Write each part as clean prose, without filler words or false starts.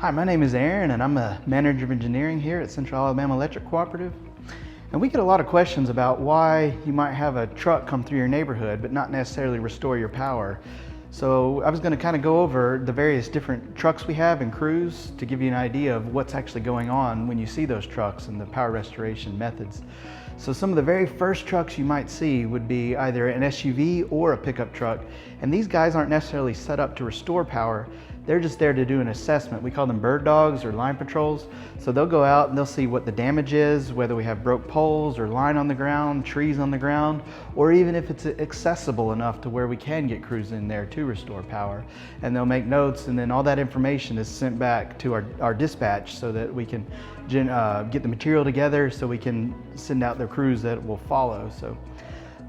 Hi, my name is Aaron and I'm a manager of engineering here at Central Alabama Electric Cooperative. And we get a lot of questions about why you might have a truck come through your neighborhood but not necessarily restore your power. So I was going to kind of go over the various different trucks we have and crews to give you an idea of what's actually going on when you see those trucks and the power restoration methods. So some of the very first trucks you might see would be either an SUV or a pickup truck. And these guys aren't necessarily set up to restore power. They're just there to do an assessment. We call them bird dogs or line patrols. So they'll go out and they'll see what the damage is, whether we have broke poles or line on the ground, trees on the ground, or even if it's accessible enough to where we can get crews in there to restore power. And they'll make notes, and then all that information is sent back to our dispatch so that we can get the material together so we can send out the crews that will follow. So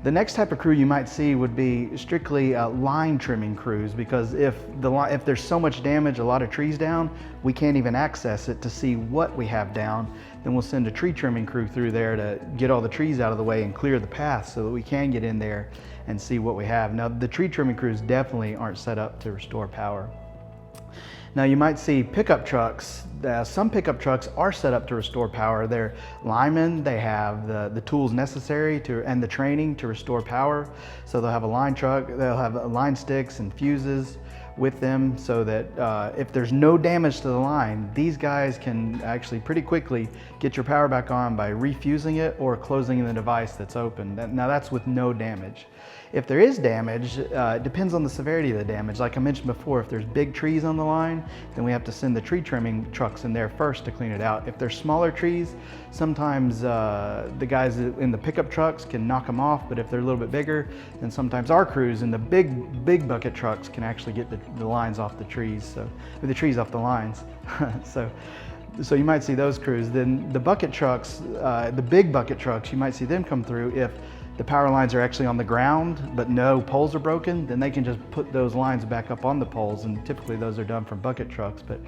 the next type of crew you might see would be strictly line trimming crews, because if there's so much damage, a lot of trees down, we can't even access it to see what we have down. Then we'll send a tree trimming crew through there to get all the trees out of the way and clear the path so that we can get in there and see what we have. Now, the tree trimming crews definitely aren't set up to restore power. Now you might see pickup trucks. Some pickup trucks are set up to restore power. They're linemen, they have the tools necessary and the training to restore power. So they'll have a line truck, they'll have line sticks and fuses with them so that if there's no damage to the line, these guys can actually pretty quickly get your power back on by refusing it or closing the device that's open. Now that's with no damage. If there is damage, it depends on the severity of the damage. Like I mentioned before, if there's big trees on the line, then we have to send the tree trimming trucks in there first to clean it out. If there's smaller trees, sometimes the guys in the pickup trucks can knock them off, but if they're a little bit bigger, then sometimes our crews in the big bucket trucks can actually get the lines off the trees, so the trees off the lines. So you might see those crews. Then the bucket trucks, the big bucket trucks, you might see them come through if the power lines are actually on the ground but no poles are broken. Then they can just put those lines back up on the poles, and typically those are done from bucket trucks. But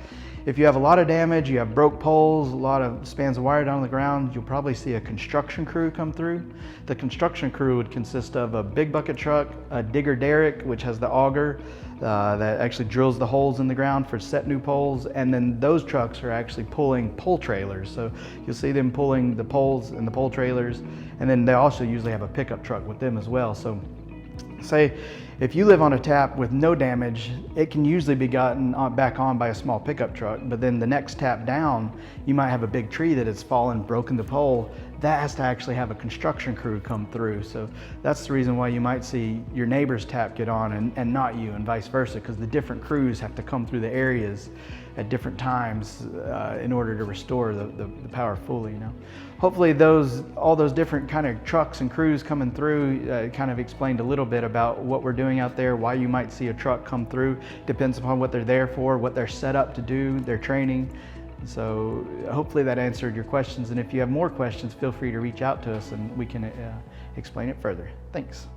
if you have a lot of damage, you have broke poles, a lot of spans of wire down on the ground, you'll probably see a construction crew come through. The construction crew would consist of a big bucket truck, a digger derrick, which has the auger that actually drills the holes in the ground for set new poles, and then those trucks are actually pulling pole trailers. So you'll see them pulling the poles and the pole trailers, and then they also usually have a pickup truck with them as well. So say if you live on a tap with no damage, it can usually be gotten back on by a small pickup truck, but then the next tap down, you might have a big tree that has fallen, broken the pole. That has to actually have a construction crew come through. So that's the reason why you might see your neighbor's tap get on and not you, and vice versa, because the different crews have to come through the areas at different times in order to restore the power fully. Hopefully all those different kind of trucks and crews coming through kind of explained a little bit about what we're doing out there, why you might see a truck come through. Depends upon what they're there for, what they're set up to do, their training. So hopefully that answered your questions, and if you have more questions, feel free to reach out to us and we can explain it further. Thanks.